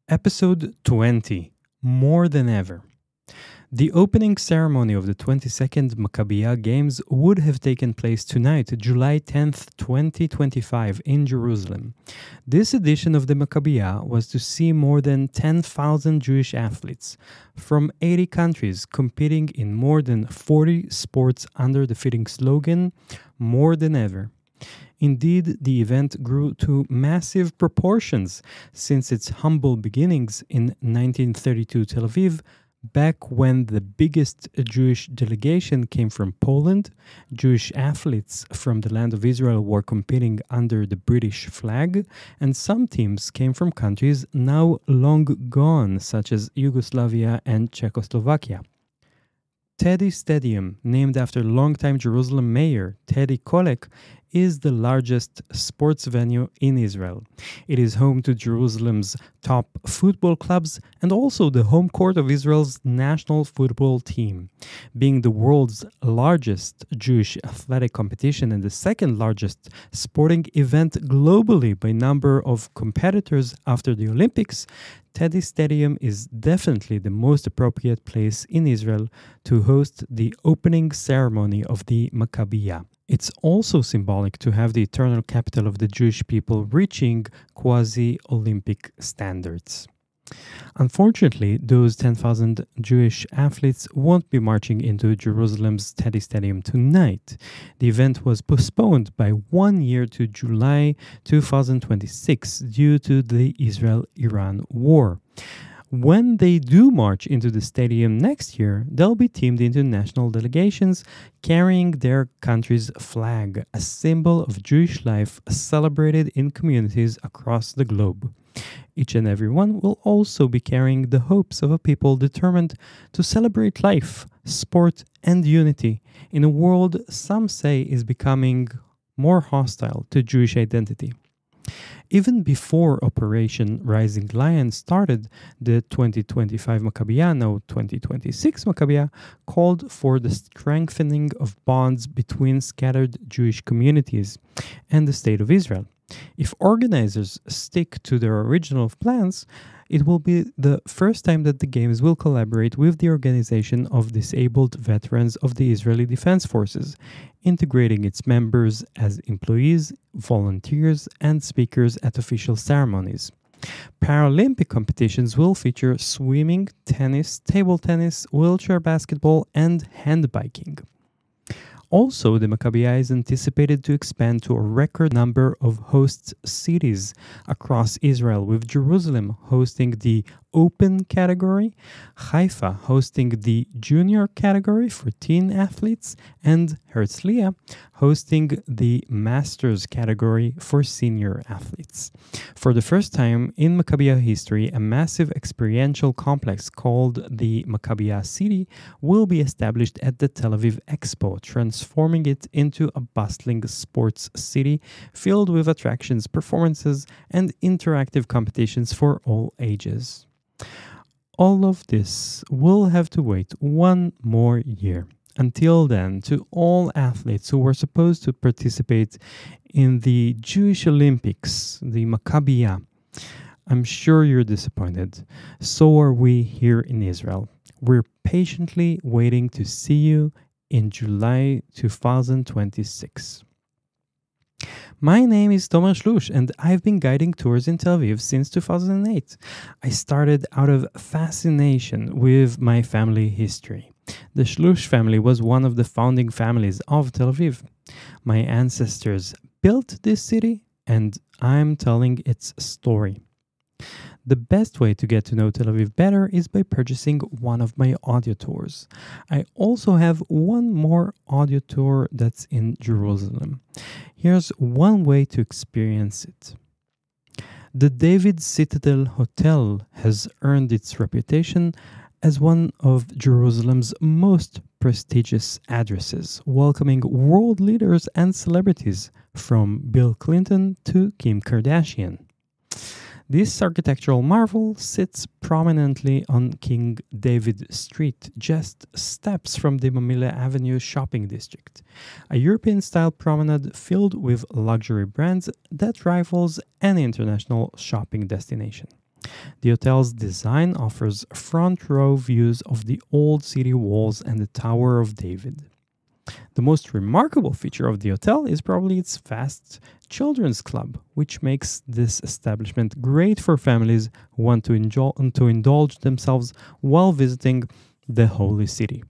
Episode 20, More Than Ever. The opening ceremony of the 22nd Maccabiah Games would have taken place tonight, July 10th, 2025, in Jerusalem. This edition of the Maccabiah was to see more than 10,000 Jewish athletes from 80 countries competing in more than 40 sports under the fitting slogan, More Than Ever. Indeed, the event grew to massive proportions since its humble beginnings in 1932 Tel Aviv, back when the biggest Jewish delegation came from Poland. Jewish athletes from the land of Israel were competing under the British flag, and some teams came from countries now long gone, such as Yugoslavia and Czechoslovakia. Teddy Stadium, named after longtime Jerusalem mayor Teddy Kollek, is the largest sports venue in Israel. It is home to Jerusalem's top football clubs and also the home court of Israel's national football team. Being the world's largest Jewish athletic competition and the second largest sporting event globally by number of competitors after the Olympics, Teddy Stadium is definitely the most appropriate place in Israel to host the opening ceremony of the Maccabiah. It's also symbolic to have the eternal capital of the Jewish people reaching quasi-Olympic standards. Unfortunately, those 10,000 Jewish athletes won't be marching into Jerusalem's Teddy Stadium tonight. The event was postponed by 1 year to July 2026 due to the Israel-Iran war. When they do march into the stadium next year, they'll be teamed into national delegations carrying their country's flag, a symbol of Jewish life celebrated in communities across the globe. Each and every one will also be carrying the hopes of a people determined to celebrate life, sport, and unity in a world some say is becoming more hostile to Jewish identity. Even before Operation Rising Lion started, the 2025 Maccabiah, now 2026 Maccabiah, called for the strengthening of bonds between scattered Jewish communities and the State of Israel. If organizers stick to their original plans, it will be the first time that the Games will collaborate with the Organization of Disabled Veterans of the Israeli Defense Forces, integrating its members as employees, volunteers, and speakers at official ceremonies. Paralympic competitions will feature swimming, tennis, table tennis, wheelchair basketball, and handbiking. Also, the Maccabiah is anticipated to expand to a record number of host cities across Israel, with Jerusalem hosting the Open category, Haifa hosting the Junior category for teen athletes, and Herzliya hosting the Masters category for senior athletes. For the first time in Maccabiah history, a massive experiential complex called the Maccabiah City will be established at the Tel Aviv Expo, transforming it into a bustling sports city filled with attractions, performances, and interactive competitions for all ages. All of this will have to wait 1 more year. Until then, to all athletes who were supposed to participate in the Jewish Olympics, the Maccabiah, I'm sure you're disappointed. So are we here in Israel. We're patiently waiting to see you in July 2026. My name is Tomer Shlush, and I've been guiding tours in Tel Aviv since 2008. I started out of fascination with my family history. The Shlush family was one of the founding families of Tel Aviv. My ancestors built this city, and I'm telling its story. The best way to get to know Tel Aviv better is by purchasing one of my audio tours. I also have one more audio tour that's in Jerusalem. Here's one way to experience it. The David Citadel Hotel has earned its reputation as one of Jerusalem's most prestigious addresses, welcoming world leaders and celebrities from Bill Clinton to Kim Kardashian. This architectural marvel sits prominently on King David Street, just steps from the Mamilla Avenue shopping district, a European-style promenade filled with luxury brands that rivals any international shopping destination. The hotel's design offers front row views of the old city walls and the Tower of David. The most remarkable feature of the hotel is probably its vast children's club, which makes this establishment great for families who want to indulge themselves while visiting the holy city.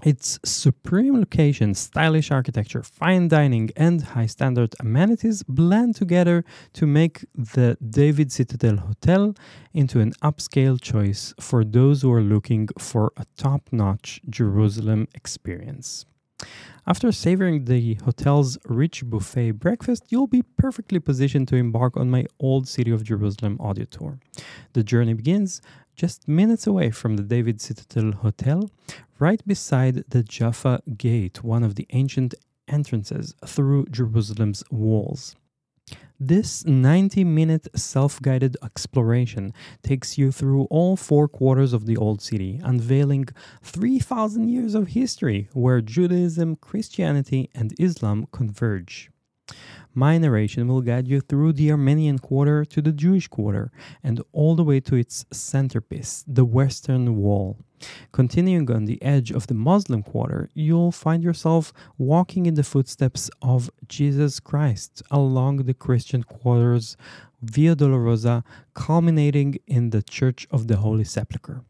Its supreme location, stylish architecture, fine dining, and high standard amenities blend together to make the David Citadel Hotel into an upscale choice for those who are looking for a top notch Jerusalem experience. After savoring the hotel's rich buffet breakfast, you'll be perfectly positioned to embark on my Old City of Jerusalem audio tour. The journey begins just minutes away from the David Citadel Hotel, right beside the Jaffa Gate, one of the ancient entrances through Jerusalem's walls. This 90-minute self-guided exploration takes you through all four quarters of the Old City, unveiling 3,000 years of history where Judaism, Christianity, and Islam converge. My narration will guide you through the Armenian Quarter to the Jewish Quarter and all the way to its centerpiece, the Western Wall. Continuing on the edge of the Muslim Quarter, you'll find yourself walking in the footsteps of Jesus Christ along the Christian Quarter's Via Dolorosa, culminating in the Church of the Holy Sepulchre.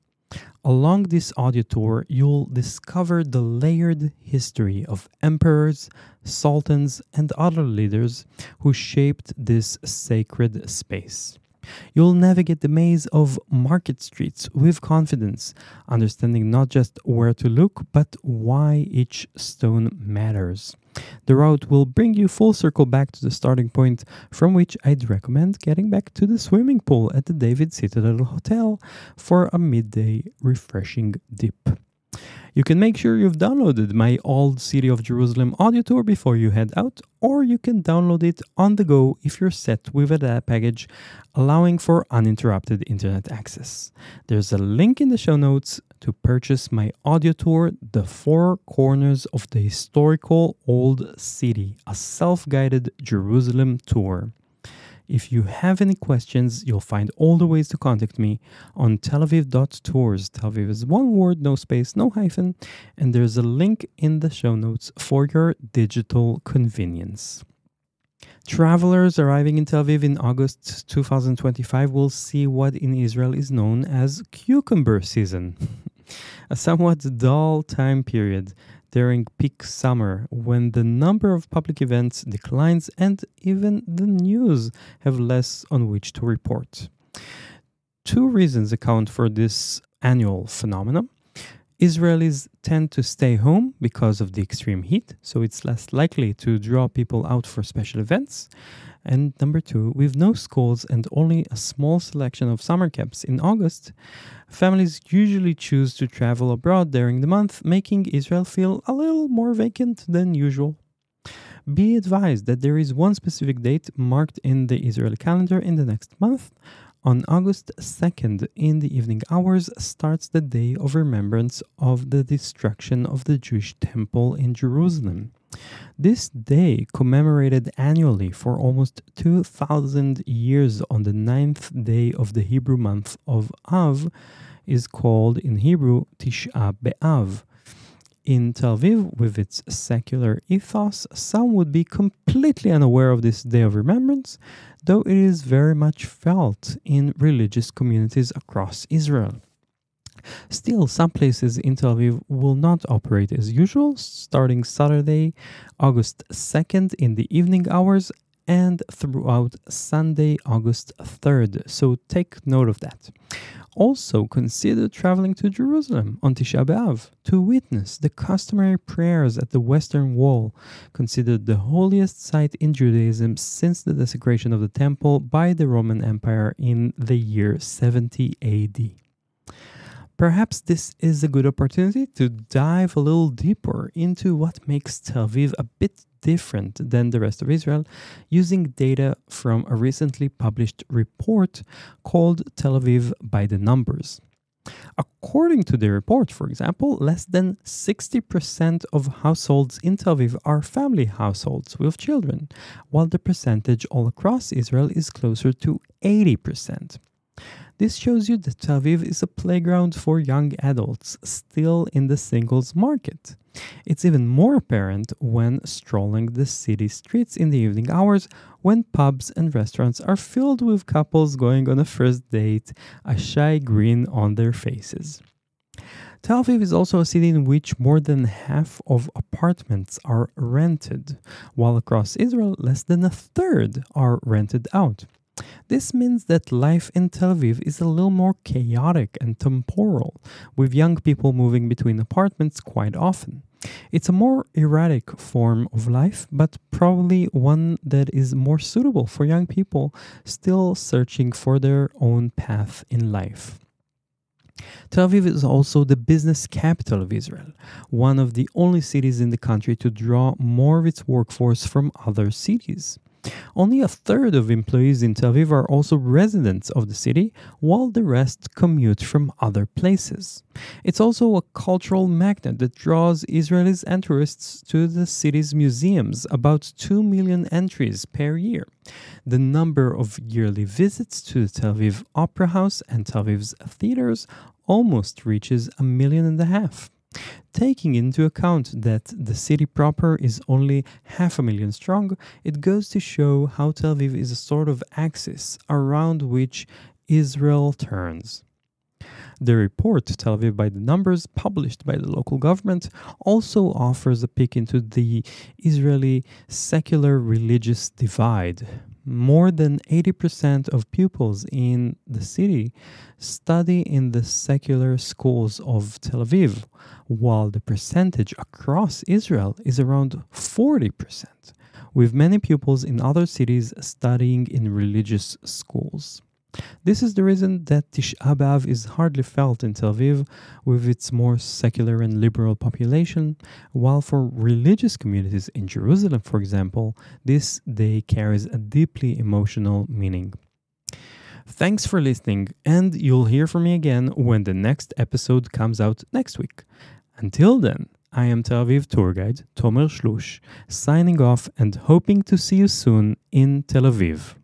Along this audio tour, you'll discover the layered history of emperors, sultans, and other leaders who shaped this sacred space. You'll navigate the maze of market streets with confidence, understanding not just where to look, but why each stone matters. The route will bring you full circle back to the starting point, from which I'd recommend getting back to the swimming pool at the David Citadel Hotel for a midday refreshing dip. You can make sure you've downloaded my Old City of Jerusalem audio tour before you head out, or you can download it on the go if you're set with a data package allowing for uninterrupted internet access. There's a link in the show notes to purchase my audio tour, The Four Corners of the Historical Old City, a self-guided Jerusalem tour. If you have any questions, you'll find all the ways to contact me on telaviv.tours. Tel Aviv is one word, no space, no hyphen, and there's a link in the show notes for your digital convenience. Travelers arriving in Tel Aviv in August 2025 will see what in Israel is known as cucumber season, a somewhat dull time period during peak summer, when the number of public events declines and even the news have less on which to report. Two reasons account for this annual phenomenon. Israelis tend to stay home because of the extreme heat, so it's less likely to draw people out for special events. And number two, with no schools and only a small selection of summer camps in August, families usually choose to travel abroad during the month, making Israel feel a little more vacant than usual. Be advised that there is one specific date marked in the Israeli calendar in the next month. On August 2nd, in the evening hours, starts the Day of Remembrance of the destruction of the Jewish temple in Jerusalem. This day, commemorated annually for almost 2,000 years on the 9th day of the Hebrew month of Av, is called in Hebrew Tish'a B'Av. In Tel Aviv, with its secular ethos, some would be completely unaware of this day of remembrance, though it is very much felt in religious communities across Israel. Still, some places in Tel Aviv will not operate as usual, starting Saturday, August 2nd in the evening hours and throughout Sunday, August 3rd, so take note of that. Also, consider traveling to Jerusalem on Tish'a B'Av to witness the customary prayers at the Western Wall, considered the holiest site in Judaism since the desecration of the temple by the Roman Empire in the year 70 AD. Perhaps this is a good opportunity to dive a little deeper into what makes Tel Aviv a bit different than the rest of Israel, using data from a recently published report called Tel Aviv by the Numbers. According to the report, for example, less than 60% of households in Tel Aviv are family households with children, while the percentage all across Israel is closer to 80%. This shows you that Tel Aviv is a playground for young adults still in the singles market. It's even more apparent when strolling the city streets in the evening hours when pubs and restaurants are filled with couples going on a first date, a shy grin on their faces. Tel Aviv is also a city in which more than half of apartments are rented, while across Israel less than a third are rented out. This means that life in Tel Aviv is a little more chaotic and temporal, with young people moving between apartments quite often. It's a more erratic form of life, but probably one that is more suitable for young people still searching for their own path in life. Tel Aviv is also the business capital of Israel, one of the only cities in the country to draw more of its workforce from other cities. Only a third of employees in Tel Aviv are also residents of the city, while the rest commute from other places. It's also a cultural magnet that draws Israelis and tourists to the city's museums, about 2 million entries per year. The number of yearly visits to the Tel Aviv Opera House and Tel Aviv's theaters almost reaches 1.5 million. Taking into account that the city proper is only 500,000 strong, it goes to show how Tel Aviv is a sort of axis around which Israel turns. The report, Tel Aviv by the Numbers, published by the local government, also offers a peek into the Israeli secular religious divide. More than 80% of pupils in the city study in the secular schools of Tel Aviv, while the percentage across Israel is around 40%, with many pupils in other cities studying in religious schools. This is the reason that Tish'a B'Av is hardly felt in Tel Aviv with its more secular and liberal population, while for religious communities in Jerusalem, for example, this day carries a deeply emotional meaning. Thanks for listening, and you'll hear from me again when the next episode comes out next week. Until then, I am Tel Aviv tour guide Tomer Shlush, signing off and hoping to see you soon in Tel Aviv.